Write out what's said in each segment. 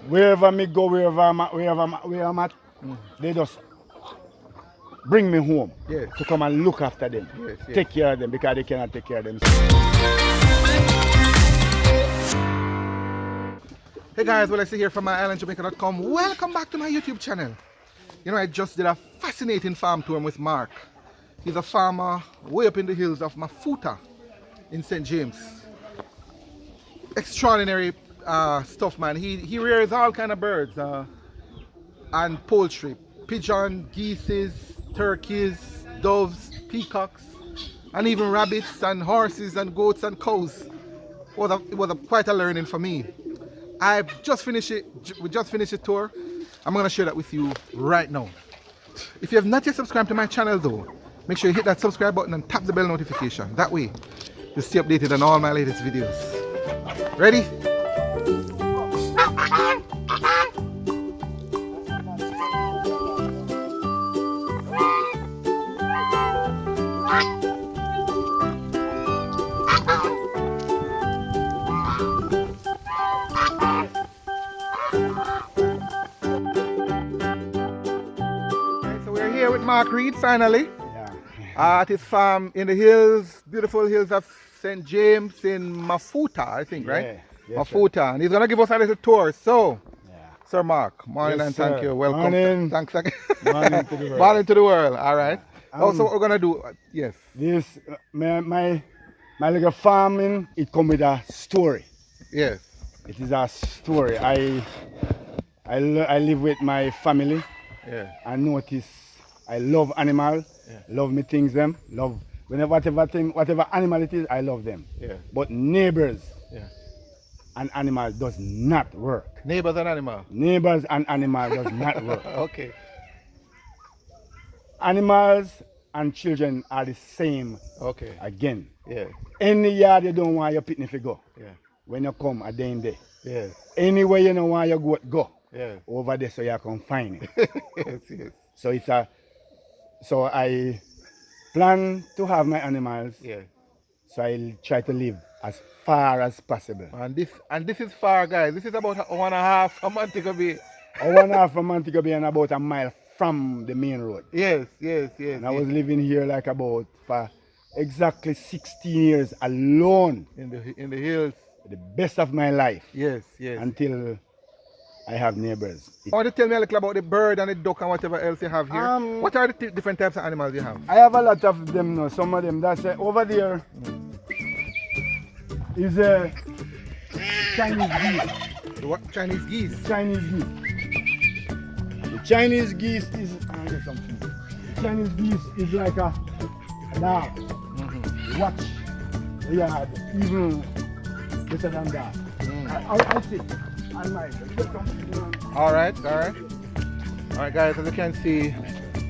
wherever me go, wherever I'm at, they just bring me home to come and look after them, take care of them because they cannot take care of themselves. Hey guys, well I see here from My-Island-Jamaica.com. Welcome back to my YouTube channel. You know, I just did a fascinating farm tour with Mark. He's a farmer way up in the hills of Mafoota in St. James. Extraordinary stuff, man. He rears all kind of birds and poultry. Pigeon, geese, turkeys, doves, peacocks, and even rabbits and horses and goats and cows. It was quite a learning for me. I've just finished it. We just finished the tour. I'm going to share that with you right now. If you have not yet subscribed to my channel though, make sure you hit that subscribe button and tap the bell notification. That way, you'll stay updated on all my latest videos. Ready? Here with Mark Reed finally at his farm in the hills, beautiful hills of St. James in Mafoota, I think, right? Yes, Mafoota, sir. And he's gonna give us a little tour. So, Sir Mark, morning, and thank you. Welcome. Morning. Thanks. Morning to the world. Morning to the world. All right. Also, what we're gonna do? Yes. This my little farming. It come with a story. Yes. It is a story. I live with my family. Yeah. I notice. I love animal, love me things them, love whatever animal it is, I love them. Yeah. But neighbors and animal does not work. Neighbors and animal. Neighbors and animal does not work. Okay. Animals and children are the same. Okay. Again. Yeah. Any yard you don't want your picnic to go. Yeah. When you come a day in there. Yeah. Anywhere you don't want you go. Yeah. Over there so you can find it. Yes. So So I plan to have my animals. Yeah. So I'll try to live as far as possible. And this is far, guys. This is about 1.5 from Montego Bay. 1.5 from Montego Bay and about a mile from the main road. Yes. And I was living here like about for exactly 16 years alone. In the hills. The best of my life. Yes. Until I have neighbors. I want to tell me a little about the bird and the duck and whatever else you have here. What are the different types of animals you have? I have a lot of them now. Some of them. That's over there is a Chinese geese. What? Chinese geese? Chinese geese. The Chinese geese is something. The Chinese geese is like a dog. Watch the yard even better than that. I think. All right, guys. As you can see,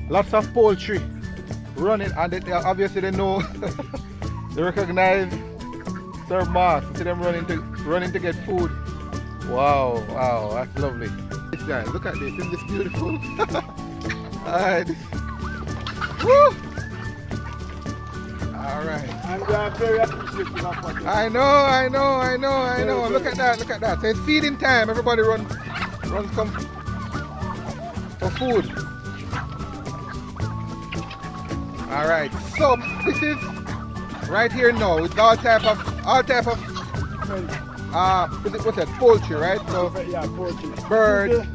lots of poultry running, and obviously they know, they recognize Sir Mark. See them running to get food. Wow, that's lovely. This guy, look at this. Isn't this beautiful? All right. Woo! All right. And they are very appreciative of what I know. Look at that. So it's feeding time. Everybody runs come for food. All right. So this is right here now. It's all type of what's that? Poultry, right? So poultry. Birds.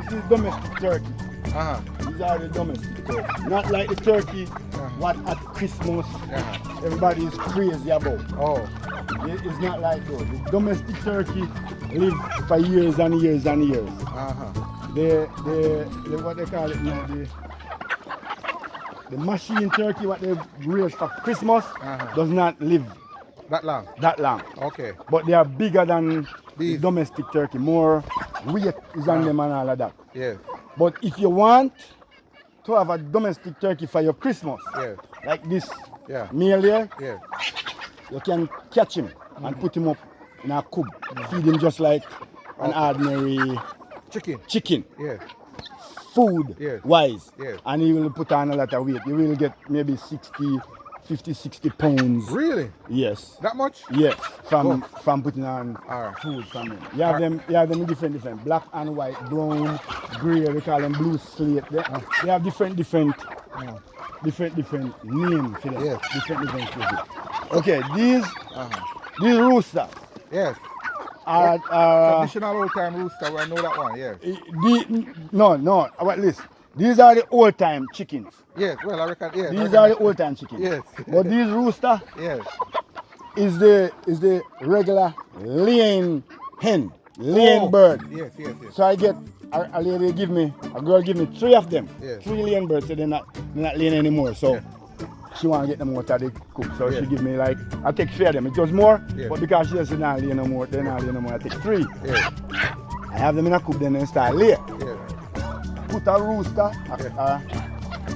This is domestic turkey. These are the domestic turkey. Not like the turkey what at Christmas everybody is crazy about. It's not like that. The domestic turkey live for years and years and years. The what they call it now, the machine turkey what they raise for Christmas does not live that long. Okay. But they are bigger than the domestic turkey. More weight is on them and all of that. Yeah. But if you want to have a domestic turkey for your Christmas, like this male here, you can catch him and put him up in a coop, feed him just like an ordinary chicken. Food wise, and he will put on a lot of weight. You will get maybe 60, 50, 60 pounds. Really? Yes. That much? Yes. From putting on Alright. food from them. You have them in different black and white, brown, grey, we call them blue slate. They have different names for them. Yes. Different flavors. Okay, these roosters. Yes. Traditional old time rooster, I know that one, yes. No, about this. These are the old time chickens. Yes, well I reckon, yes. These are the old time chickens. Yes. But these rooster Yes. is the regular laying hen, laying bird. Yes. So I get a girl give me 3 of them. Yes. 3 laying birds, so they're not laying anymore. So she want to get them out of the coop. So she give me like, I take 3 of them. It was more, but because she says not laying no more, they're not laying no more, I take 3. Yes. I have them in a coop, then they start lay. Yes. Put a rooster, a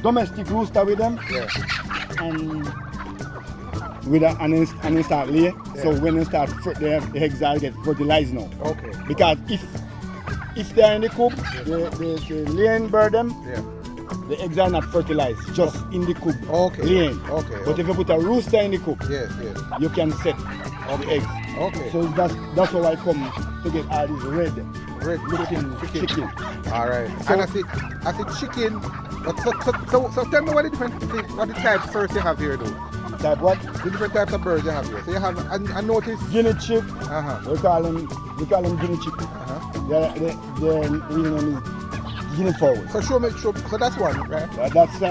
domestic rooster with them, and then start lay. So when they start, the eggs are get fertilized now. Okay. Because if they're in the coop, the laying bird them, the eggs are not fertilized, just in the coop. Okay. Laying. Okay. But if you put a rooster in the coop, you can set the eggs. Okay. So that's how I come to get all these red looking chicken. Alright. So and I see chicken. So tell me what the types first you have here though. Type what? The different types of birds you have here. So you have I noticed Guinea chick. We call them guinea chick. Their real name is Guinea Fowls. So show so that's one, right? That's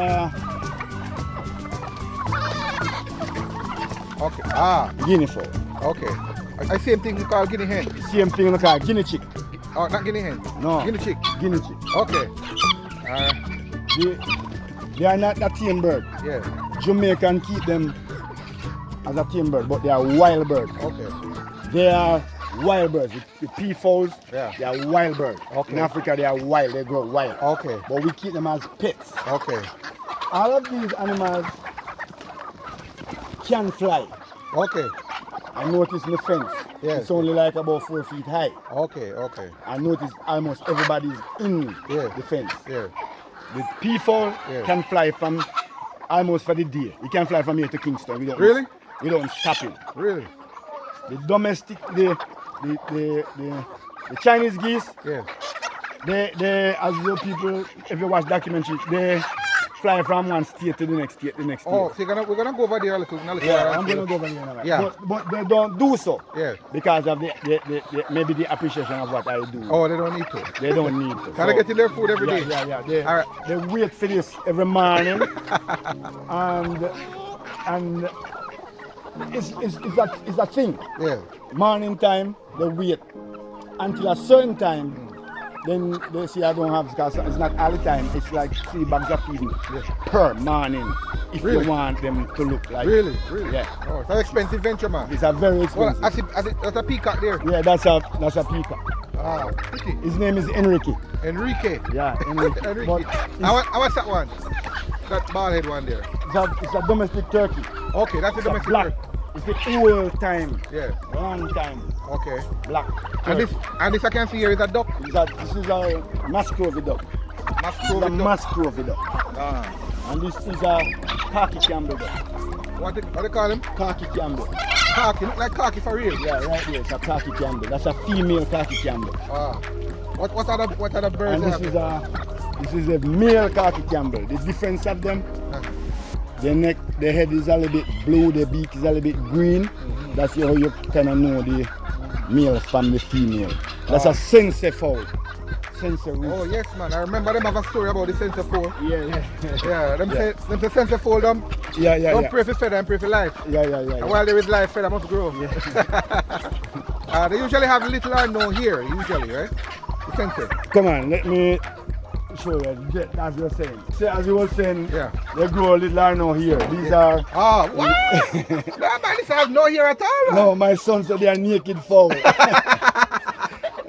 okay. Guinea Fowl. Okay. Same thing we call guinea hen. Same thing we call guinea chick. Oh, not guinea hen. No. Guinea chick. Guinea chick. Okay. They are not a tame bird. Yeah. Jamaican keep them as a tame bird, but they are wild birds. Okay. They are wild birds. The peafowls, they are wild birds. Okay. In Africa, they are wild. They grow wild. Okay. But we keep them as pets. Okay. All of these animals can fly. Okay. I noticed in the fence. Yes. It's only like about 4 feet high. Okay. I noticed almost everybody's in the fence. Yeah. The peafowl can fly from almost for the day. He can fly from here to Kingston. We don't stop him. Really? The domestic, the Chinese geese, they as the people, if you watch documentaries, they fly from one state to the next state, Oh, so we're gonna go over there a little. Yeah, I'm gonna go over there now. Yeah. But they don't do so. Yeah. Because of maybe the appreciation of what I do. Oh, they don't need to. They don't need to. Can I get in their food every day? Yeah. They wait for this every morning, and it's a thing. Yeah. Morning time, they wait until a certain time. Then they say I don't have, because it's not all the time. It's like 3 bags of feeding per morning if you want them to look like. Really? Yeah. Oh, it's an expensive venture, man. It's a very expensive. Well, that's a peacock there. Yeah, that's a peacock. Ah, pretty. His name is Enrique. Enrique. Yeah, Enrique. Enrique. What's that one? That bald head one there. It's a domestic turkey. Okay, that's a domestic black. turkey. It's the old time. Yeah. Long time. Okay. Black. And this I can see here is a duck. This is a Muscovy duck. Muscovy duck. And this is a khaki Campbell duck. What they call him? Khaki Campbell. Khaki, look like khaki for real. Yeah, right here. It's a khaki Campbell. That's a female khaki Campbell. What other birds? And this is a male khaki Campbell. The difference of them. The neck, the head is a little bit blue, the beak is a little bit green. That's how you kind of know the male from the female. That's a sense fowl. Oh yes, man. I remember them have a story about the sense fowl. Yeah. Them say sense fowl them. Don't pray for feather and pray for life. Yeah. And while there is life, feather must grow. They usually have little or no here, usually, right? The sense. Come on, let me show you, as you were saying. So as you were saying, they grow a little or no here. These are... what? No, man, this has no here at all. No, my son said they are naked fowl.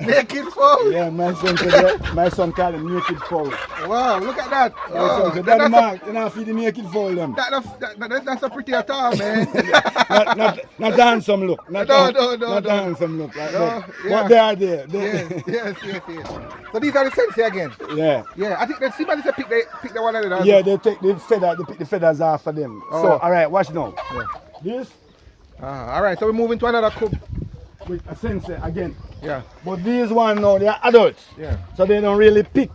Naked fowl? Yeah, my son said that, my son called him naked fowl. Wow, look at that. My son said, Daddy Mark, you know, feed the naked fowl them. That's not so pretty at all, man. not a handsome look. Not a handsome look. Like No, but they are there. Yes. So these are the sensei again? Yeah. Yeah, I think somebody said pick the one of them. Yeah, they take the feather, they pick the feathers off for them. Oh. So, alright, watch now. Yeah. This Alright, so we're moving to another coop. with a sensei again. Yeah. But these one now, they are adults. Yeah. So they don't really pick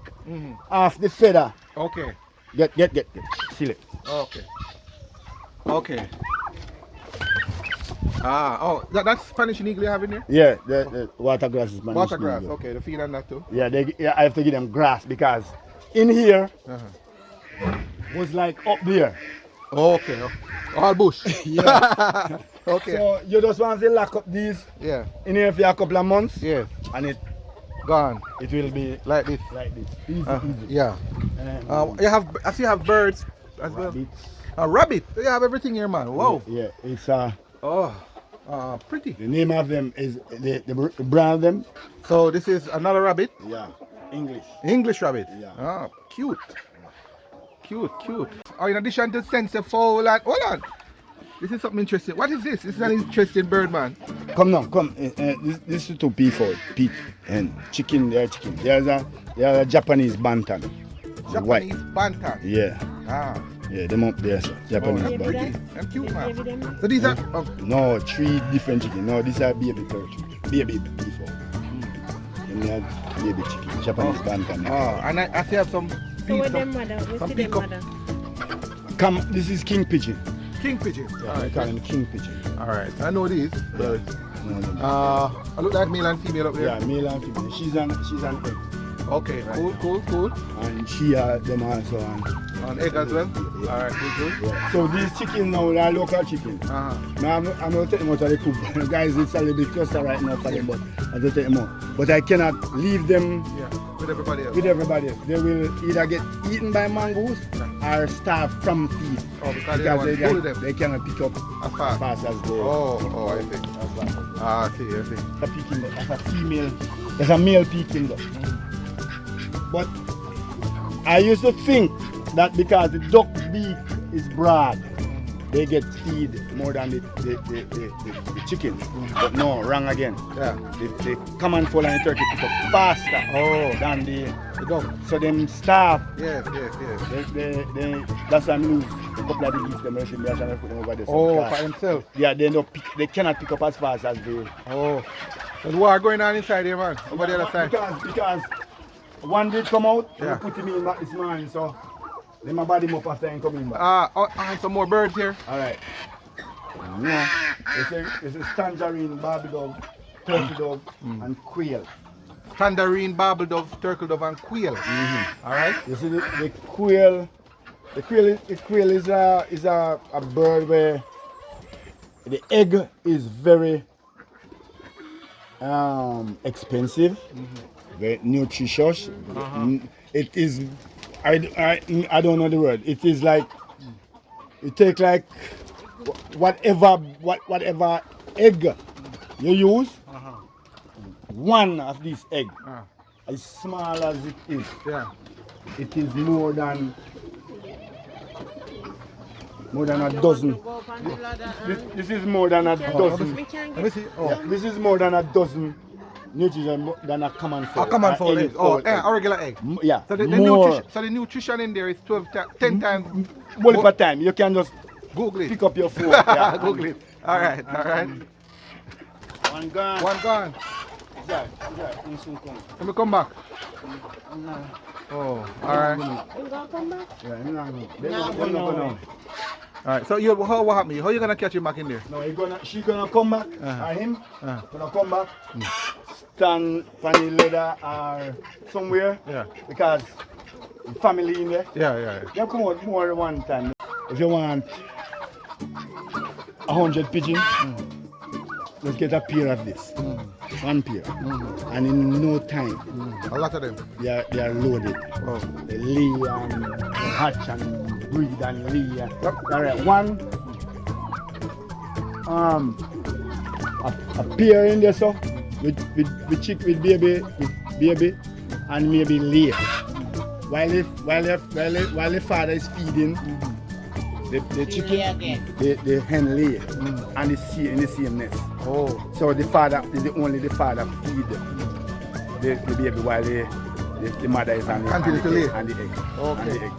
off the feather. Okay. Get. Seal it. Okay. That's Spanish eagle you have in there? Yeah, the water grass is managed. Water grass, okay, the feed on that too. Yeah, I have to give them grass because in here was like up there. Okay. All bush. Yeah. Okay. So you just want to lock up these Yeah. in here for a couple of months. Yeah. And it Gone. will be Like this. Easy. Yeah. I see you have birds as well. Rabbits. A rabbit. You have everything here, man. Whoa. Yeah, it's Pretty. the name of them is the brand of them. So this is another rabbit. Yeah, English. English rabbit. Yeah. Cute. Oh, in addition to sensor fowl and hold on. This is something interesting. What is this? This is an interesting bird, man. Come now, come. This is to P4, pig and chicken. They are chicken. They are a Japanese bantam. Japanese bantam. Yeah. Yeah, them up there, sir. Japanese bantam. Pretty and cute, man. So these are No, 3 different chicken. No, these are baby turkey. Baby before. And they are baby chicken. Japanese bantam. And I see have some. So with them mother, we see them mother. Come, this is king pigeon. King pigeon. Yeah, I call him king pigeon. Alright, I know these. Yeah. I look like male and female up there. Yeah, male and female. She's an egg. Okay, Right. cool. And she them also On egg as well? Yeah. Alright, good. Yeah. So these chickens now, they are local chicken. Now I'm not taking them out of the coop. Guys, it's a little bit cluster right now for them, but I don't take them out. But I cannot leave them Yeah, with everybody else. They will either get eaten by mongoose or starve from feed. Oh, because they cannot pick up as as fast as they. Oh, I see. I see. A peking duck, as a female, there's a male peking duck. But I used to think that because the duck beak is broad, they get feed more than the chicken. But no, wrong again. Yeah. The common fowl and the turkey pick up faster than the duck. So them starve. Yes. That's why I lose a couple of the geese. Them rushing me as I put them over there. For themselves. Yeah, they cannot pick up as fast as they. There's war going on inside here, man. Over the other side. Because one did come out, Yeah. we put him in back this morning, so then my body up after him coming back. Some more birds here. Alright. No, it's a tangerine, barbie dove, turkey dove, and quail. Tangerine, barbel dove, turtle dove, and quail. Alright? You see the quail. The quail is a bird where the egg is very expensive, very nutritious. It is, I don't know the word. It is like, it take like whatever egg you use, one of these egg, as small as it is, it is more than a dozen. This is more than a dozen. Let me see. This is more than a dozen nutrition than a common fowl. A common fowl egg. A regular egg. Yeah. So the nutrition in there is 10 times. More time. You can just Google it. pick up your phone. Yeah. Google it. All right. One gone. Yeah. Let me come back. Oh, all right. You gonna come back? Yeah, they're not gonna. All right. So what happened? How you gonna catch him back in there? No, she's gonna come back. Him gonna come back. Stand on the ladder or somewhere. Yeah. Because family in there. Yeah. You come out more than one time. If you want 100 pigeons, let's get a pair of this. One pair. And in no time, A lot of them. they are loaded. Oh. They lay and hatch and breed and lay. Alright, one a pair in there, so with baby and maybe lay. While the father is feeding, the chicken, the hen lay and in the same nest. Oh. So the father is the father feed the baby while the mother is on the egg. Okay.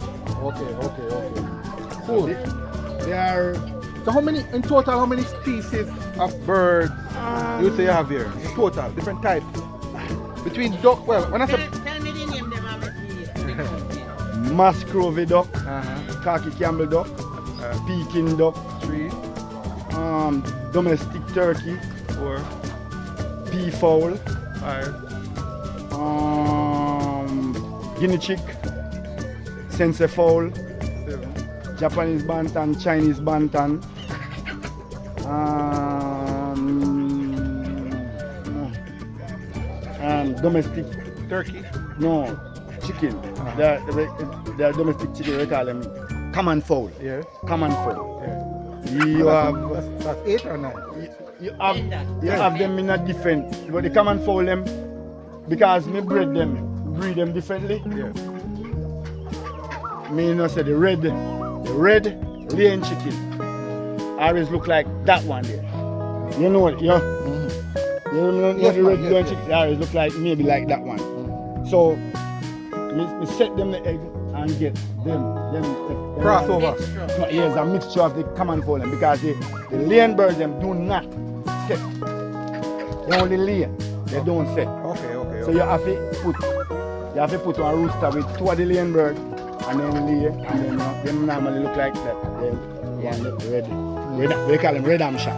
Okay. Cool. There are. So in total, how many species of birds you say you have here? In total, different types. Between duck, well, when I say... Tell me the name them. Muscovy duck, khaki Campbell duck, Peking duck, 3, domestic turkey, 4, pea fowl, 5, guinea chick, sense fowl, 7, Japanese bantam, Chinese bantam, domestic turkey. no chicken. They are domestic chicken. We call them common fowl. Yeah. Common fowl. Yeah. You have That's 8 or 9? you have them in a different. But the common fowl them because me breed them differently. Yeah. Me know say the red laying chicken always look like that one there. You know it, yeah. You know the red laying chicken always look like maybe like that one. So we set them the egg and get them Crossover. No, yes, a mixture of the common fowl them because the laying birds them do not set. They only lay, they don't set. Okay. So you have to put on a rooster with 2 of the laying birds and then lay and then them normally look like that. Then red, we call them red Hampshire.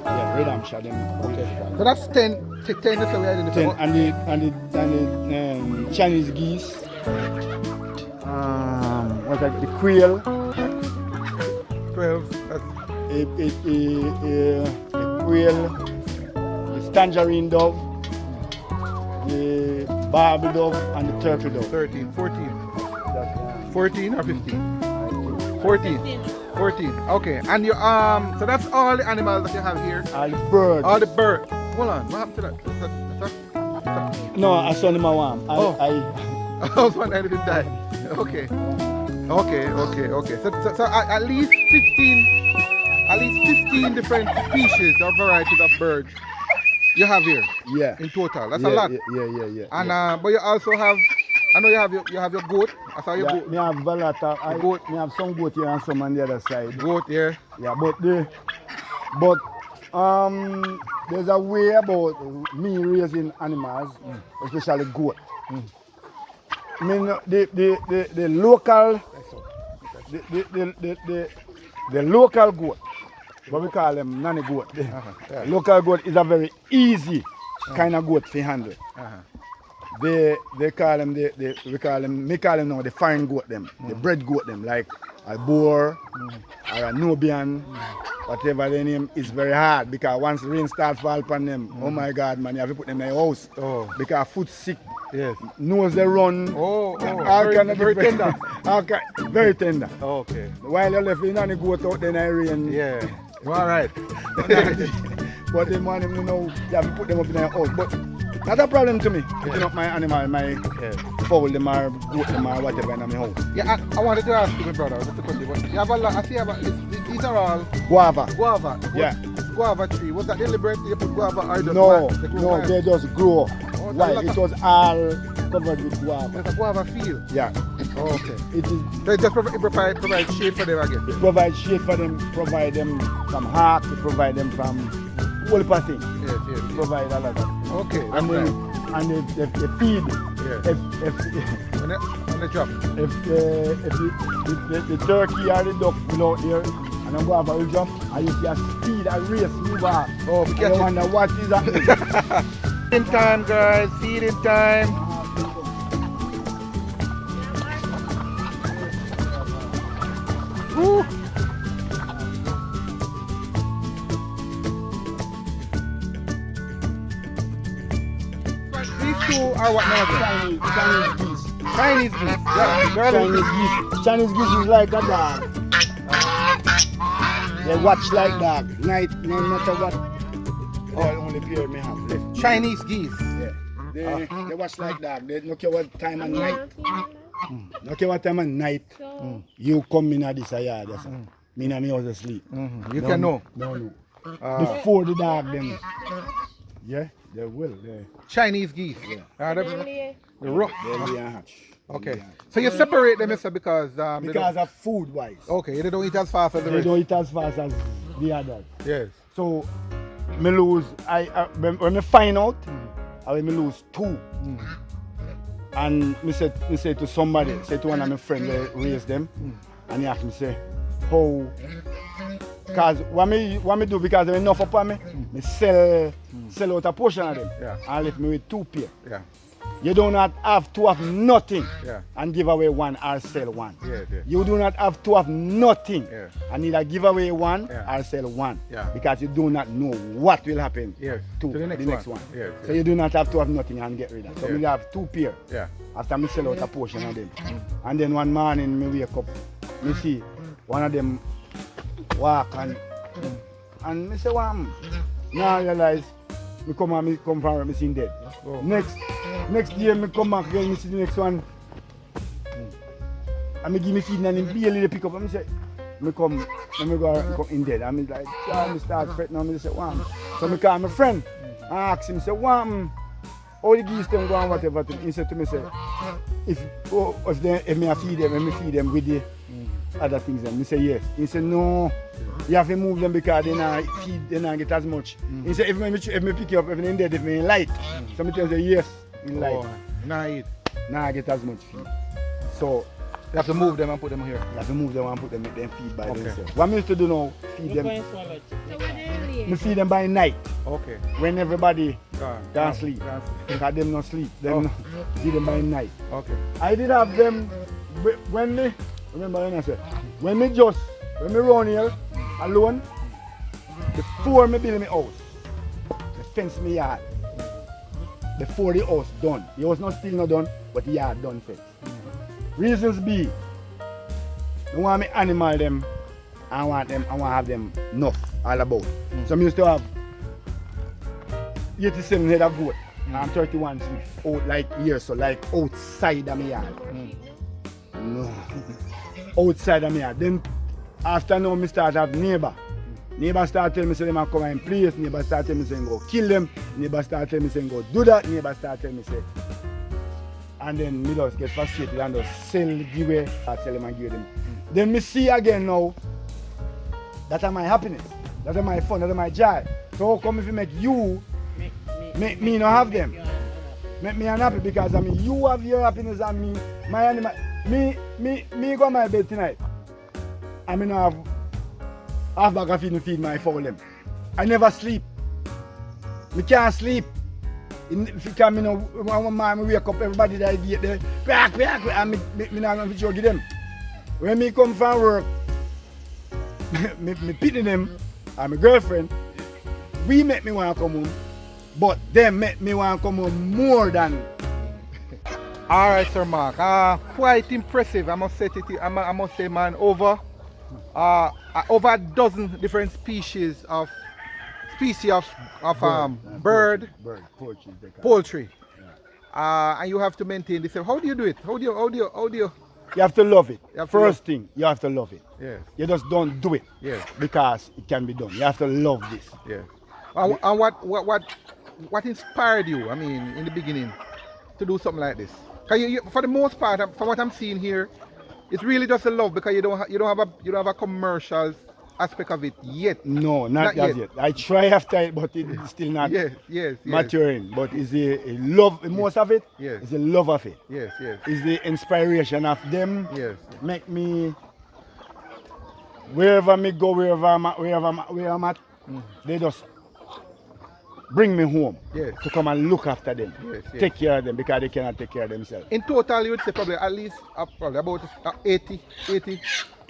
Yeah, red Hampshire them. Okay. So that's 10 to say we identify. And the Chinese geese. What's that? The quail. 12. The quail. The tangerine dove. The barbie dove and the turkey dove. 13, 14. 14 or 15? 14. 14. Okay. And you so that's all the animals that you have here. All the birds. All the birds. Hold on. What happened to that? No, I saw them warm. I was wondering if it died. Okay. So at least 15 different species or varieties of birds you have here. Yeah. In total. That's a lot. Yeah. And but you also have, I know you have your goat. I saw your goat. Me have a lot of goat. Me have some goat here and some on the other side. Goat here. Yeah, but there's a way about me raising animals, especially goat. I mean the local the local goat, what we call them nanny goat. Local goat is a very easy kind of goat to handle. They call them we call them now the fine goat them, the bred goat them like a boar or a Nubian, whatever their name is very hard because once rain starts fall upon them, oh my God man, you have to put them in your house because foot sick. Yes. Nose they run. Very tender. Very tender. Okay. While you left in and goat out then I rain. Yeah. All right. But the man, you know, you have to put them up in your house. But not a problem to me. Putting up my animal, my fowl, them or goat, them or whatever in my house. Yeah, I wanted to ask you, my brother, you have a lot, I see these are all Guava. Yeah. Guava tree. Was that deliberate? You put guava or just No, they they just grow. Oh, Why? It was all covered with guava. It's a guava field. Yeah. Oh, okay. It is. They just provide shade for them, I guess. It provides shade for them, provide them from hawk, it provide them from whole heap of things. Yes. Provide a lot of things. Okay. And they feed. Yeah. When they drop. If the turkey or the duck will out there and then guava will jump and you see a speed, a race move off. Oh, we catch it. wonder what is happening. Feeding time, guys. Feeding time. Woo. These two are what now? Chinese geese. Chinese geese. Yeah. Chinese geese is like a dog. They watch like dog. Night, no matter what. only pair me have left. Chinese geese. Yeah. They watch like that. They don't care what time of night. No care what time of night. So, You come in at this yard. Me and me house asleep. You can know. No. Before the dog them. Yeah, they will. Chinese geese. Yeah. The really, rough. They lay and hatch. Okay. So you separate them, sir, because Because of food wise. okay, they don't eat as fast as the They rest. don't eat as fast as the others. Yes. So me lose. When me find out, I me lose 2. And me say to somebody, say to one of my friends that raised them, and he asked me say, how? Cause what me do because there enough upon me, me sell out a portion of them. Yeah. And left me with 2 pair. Yeah. You do not have to have nothing Yeah. and give away 1 or sell 1. Yeah. You do not have to have nothing Yeah. and either give away 1 Yeah. or sell 1. Yeah. Because you do not know what will happen Yes. to the next one. Yes. So you do not have to have nothing and get rid of it. So Yeah. me have 2 pair Yeah. after me sell out a portion of them. And then one morning me wake up, me see one of them walk and me say, now I realize me come from work, me see him dead. Oh. Next day me come back again, me see the next one. And me give me feeding and him barely they pick up and me say, me come in dead. And me like, me start fretting and me say, So me call my friend and ask him, say, all the geese them go and whatever. He said to me, say, if me feed them with the other things, then me say yes. He said no, you have to move them because they not get as much. He said if me pick you up, if they dead, if me light. So me tell say yes, in light. Nah, eat. Nah get as much feed. So You have to move them and put them here. you have to move them and put them, make them feed by Okay. themselves. What me used to do now, feed them. so what they Me feed them by night Okay. when everybody Gone. can't sleep. Can't sleep. Because them not sleep. Them feed them by night. Okay. I did have them when me, remember when I said, when me run here alone, before me build my house, me fence me yard. Before the house done. The house not still not done, but the yard done fence. Reasons be, I want me animal them, I want to have them enough all about. So I used to have 87 head of goat and 31 sheep out like here, so like outside of my yard. No. Outside of my yard. Then after now me start have neighbor. Neighbor start telling me say them a come in place, neighbor start telling me say go kill them, neighbor start telling me say go do that, neighbor start telling me say. And then me just get frustrated and just sell, give away, start sell them and give them. Then me see again now, that are my happiness, that are my fun, that are my joy. So how come if you make you, make me not have them? Make me unhappy because I mean you have your happiness and me, my animal, me go my bed tonight. I mean I have half bag of feed my fowl them. I never sleep. Me can't sleep. If you come, one man wake up, everybody that get there, and me not going to give them. When me come from work, me pity them and my girlfriend, we make me want to come home, but them make me want to come home more than. Alright, Sir Mark. Quite impressive, I must say, man. Over a dozen different species of bird, poultry. And you have to maintain this. How do you do it? How do you? You have to love it. You have to First thing, you have to love it. Yes. You just don't do it. Yes. Because it can be done. You have to love this. Yes. And what inspired you? I mean, in the beginning, to do something like this? You, for the most part, from what I'm seeing here, it's really just a love because you don't have a commercial aspect of it yet. No, not yet. I try after it, but it's still not yes. maturing. But it's a love, most of it. Yes. It's the love of it. Yes. It's the inspiration of them. Yes. Make me wherever me go, wherever I'm at, they just bring me home to come and look after them, take care of them because they cannot take care of themselves. In total, you would say probably at least probably about 80.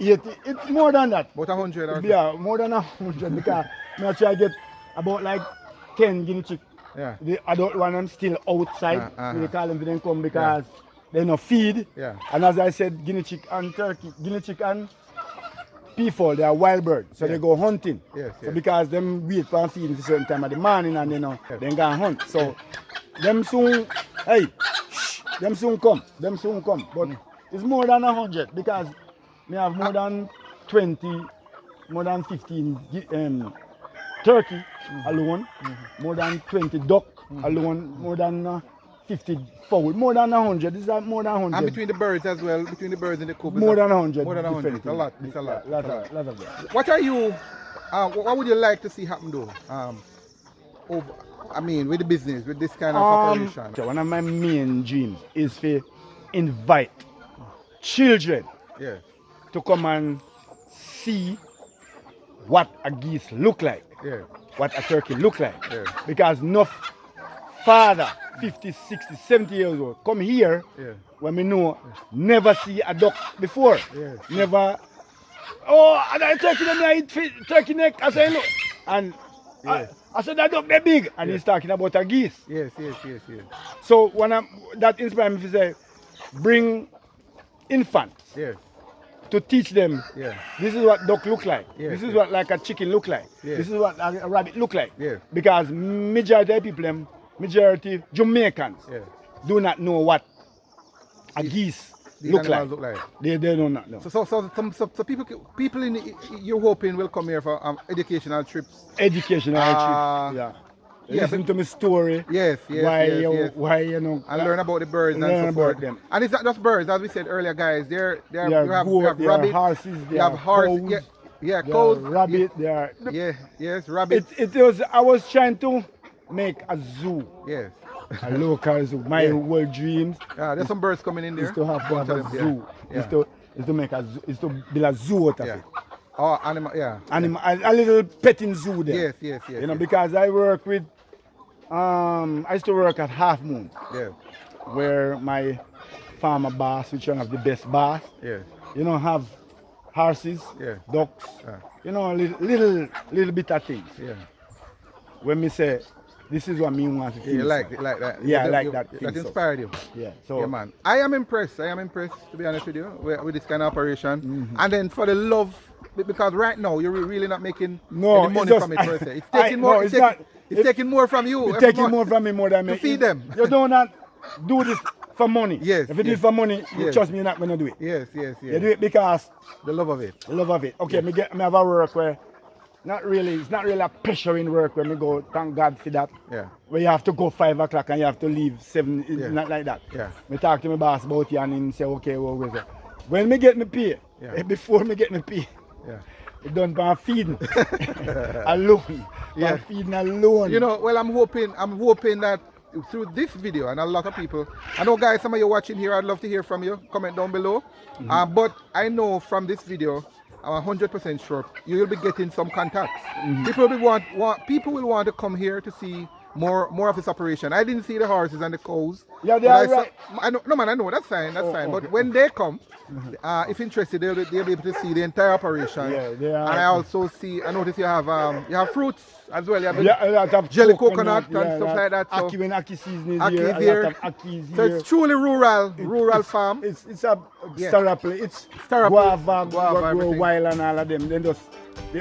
It's more than that. About 100 or yeah, more than 100 because I try to get about like 10 guinea chick. Yeah. The adult one still outside. We call them for them come because they no feed. Yeah. And as I said, guinea chick and turkey, guinea chick and peafowl, they are wild birds, so Yeah. they go hunting. Yes, So yes. because them wait for feeding for certain time of the morning and then go and hunt. So them soon, hey, shh, them soon come. But it's more than 100 because we have more than 20, more than 15 turkey alone, more than 20 duck alone, more than 50 fowl, more than 100. This is more than 100. And between the birds as well, between the birds and the coop. More than 100. More than 100. It's a lot. different It's a lot. things. It's a lot. Lot of them. What are you? What would you like to see happen though? Over, I mean, with the business, with this kind of operation. So one of my main dreams is to invite children Yeah. to come and see what a geese look like, Yeah. what a turkey look like. Yeah. Because enough father, 50, 60, 70 years old, come here Yeah. when we know never see a duck before. Yes. Never, oh, and I turkey them I eat turkey neck. I say look. And Yes. I said that duck they big. And Yes. he's talking about a geese. Yes. So when that inspired me to say, bring infants Yes. to teach them. Yeah. This is what duck look like. Yes, This is yes. what like a chicken look like. Yes. This is what a rabbit look like. Yes. Because majority of people, majority Jamaicans Yeah. do not know what a geese These look like. animals look like. They do not know. So people in you're hoping will come here for educational trips. Educational trip. Yeah. yeah, Listen but- to my story. Yes. Why Yes. why you know And learn about the birds and learn so forth. about them. And it's not just birds, as we said earlier, guys. They are you have goat, they are rabbits, horses, they you have are horse, cows, yeah, they cows, are rabbit, they are yes, rabbits, it was I was trying to make a zoo, yes. a local zoo. My Yeah. whole dreams There's some birds coming in there. is to have Bunch a of them, zoo. Yeah. Is to make a zoo, is to build a zoo out of Yeah. it. Oh, animal, yeah. Animal, a little petting zoo there. Yes. You know, because I work with I used to work at Half Moon, Yeah. where my farmer boss, which one of the best boss, Yeah. you know, have horses, Yeah. ducks, Yeah. you know, little bit of things. Yeah. When me say, this is what me want to Yeah, you like that. Yeah, I like that That thing, so. inspired you. Yeah, so Yeah, man. I am impressed, to be honest with you, with this kind of operation. And then for the love, because right now you're really not making No, any money it's just- from it per se. It's I- taking no, more. it's It's not- taking more from you. It's every taking month. more from me more than me. feed them. You don't not do this for money. Yes, If you do yes. it for money, you Yes. trust me, you're not gonna do it. Yes. You do it because The love of it. the love of it. Okay, me have a work where it's not really a pressuring work where me go, thank God for that. Yeah. Where you have to go 5 o'clock and you have to leave 7, it's Yeah. not like that. Yeah. Me talk to my boss about it and he say, okay, well, when me get me pay, Yeah. before me get me pay, Yeah. it done by feeding alone. Yeah. By feeding alone. You know, well, I'm hoping that through this video and a lot of people, I know guys, some of you watching here, I'd love to hear from you. Comment down below. But I know from this video, I'm 100% sure you will be getting some contacts. People will want to come here to see more of this operation. I didn't see the horses and the cows. Yeah, they but are I saw- right. I know, no man, I know that's fine. That's fine. okay. But when they come, if interested, they'll be able to see the entire operation. Yeah, they are. And I also see. I notice you have fruits as well. You have Yeah, a lot of jelly coconut and stuff like that. So Aki when Aki season is Aki here, is a here. lot of Aki is So here. it's truly rural farm. It's a Yeah. syrup. It's Syrup, guava, grow everything. wild and all of them. Then the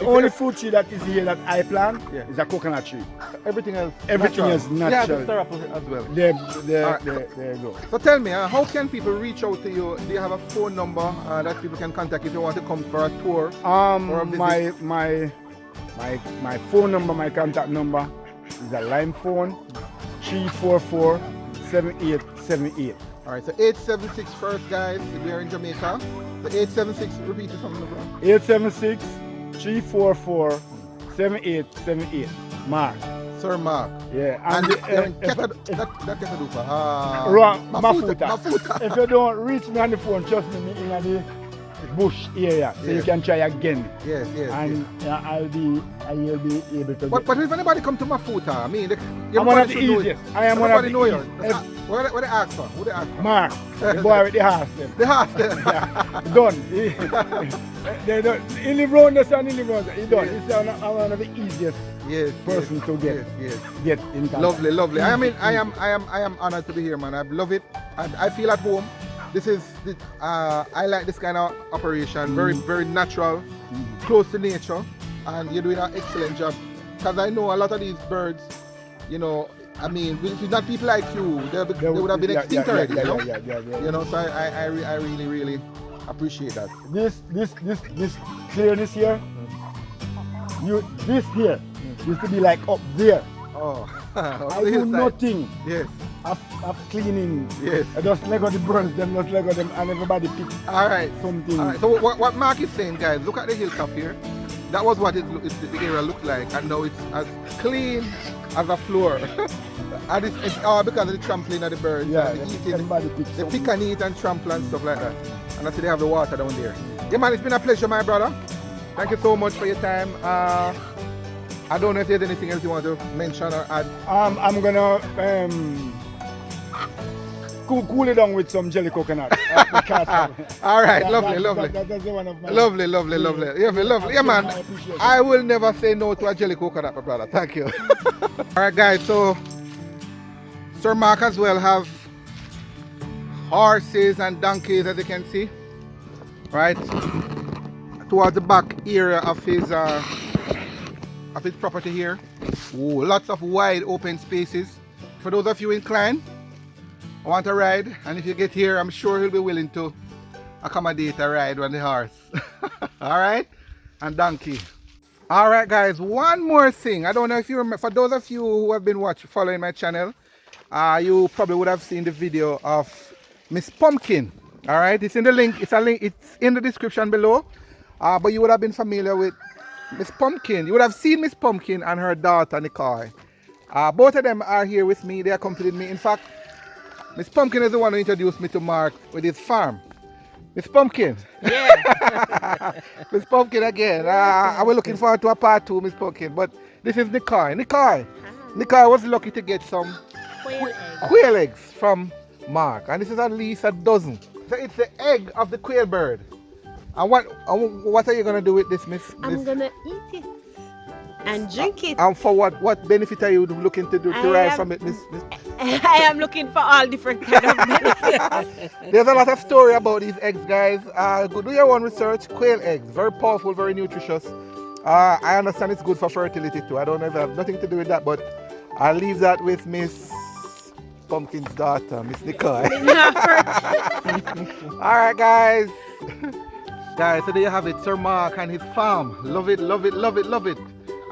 only it's- fruit tree that is here that I plant Yeah. is a coconut tree. Everything else. Everything natural. is natural. Yeah, the syrup as well. There you go. So tell me, how can people reach out to you? Do you have a phone number that people can contact if they want to come for a tour? Or a visit? My phone number, my contact number is a line phone 344-7878. All right, so 876 first, guys. We are in Jamaica. The 876, repeat it from the front. 876-344-7878. Mark. Sir Mark. Yeah. And if- Ketadupa. Mafoota. If you don't reach me on the phone, trust me, me in the bush area, so you Yeah. can try again. Yes. And I'll be able to. But if anybody come to Mafoota, I mean, I'm one of the easiest. I am one of the know you. easiest. What they ask for? Who they ask for? Mark, the boy with the horse them. The house there. Done. They don't. He live round us and he live round us. He done. Yes. He's one of the easiest Yes. person to get Yes. get in contact. Lovely. I am honored to be here, man. I love it. I feel at home. This is, I like this kind of operation. Very natural, close to nature, and you're doing an excellent job. Because I know a lot of these birds, you know, I mean, if it's not people like you, they would have been extinct already, you know? You know, so I really appreciate that. This clearness here, this here used to be like up there. Oh, I do nothing. Yes. Of cleaning. Yes. I just Lego the birds, them just Lego them, and everybody pick something. All right. So what Mark is saying, guys, look at the hilltop here. That was what the area looked like, and now it's as clean as a floor. And it's all because of the trampling of the birds. Yeah, and the eating. everybody picks They pick and eat and trample and stuff like that. And I see they have the water down there. Yeah, man, it's been a pleasure, my brother. Thank you so much for your time. I don't know if there's anything else you want to mention or add. I'm gonna cool it down with some jelly coconut. All right, lovely. That's one of my Lovely. Yeah, man. I will never say no to a jelly coconut, my brother. Thank you. All right, guys. So, Sir Mark as well have horses and donkeys, as you can see, right towards the back area of his property here. Ooh, lots of wide open spaces. For those of you inclined, want a ride, and if you get here, I'm sure he'll be willing to accommodate a ride on the horse. All right, and donkey. All right, guys, one more thing. I don't know if you remember, for those of you who have been following my channel, you probably would have seen the video of Miss Pumpkin. All right, it's in the link. It's in the description below. But you would have been familiar with Miss Pumpkin. You would have seen Miss Pumpkin and her daughter Nicole. Both of them are here with me. They accompanied me. In fact, Miss Pumpkin is the one who introduced me to Mark with his farm. Miss Pumpkin. Yeah. Miss Pumpkin again. I was looking forward to a part 2, Miss Pumpkin. But this is Nicole. Nicole was lucky to get some quail eggs from Mark. And this is at least a dozen. So it's the egg of the quail bird. And what are you going to do with this, Miss? I'm going to eat it and drink it. And for what benefit are you looking to derive from it, Miss? I am looking for all different kind of benefits. There's a lot of story about these eggs, guys. Go do your own research. Quail eggs, very powerful, very nutritious. I understand it's good for fertility too. I don't know if I have nothing to do with that, but I'll leave that with Miss Pumpkin's daughter, Miss Nicole. All right, guys. Guys, so there you have it, Sir Mark and his farm. Love it.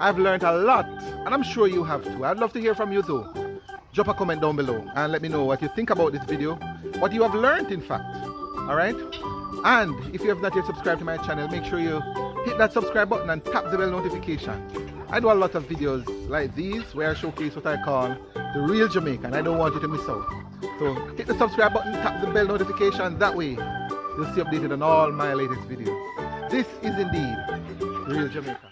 I've learned a lot, and I'm sure you have too. I'd love to hear from you too. Drop a comment down below and let me know what you think about this video, what you have learned in fact. Alright? And if you have not yet subscribed to my channel, make sure you hit that subscribe button and tap the bell notification. I do a lot of videos like these where I showcase what I call the real Jamaican. I don't want you to miss out. So hit the subscribe button, tap the bell notification, that way you'll stay updated on all my latest videos. This is indeed Real Jamaica.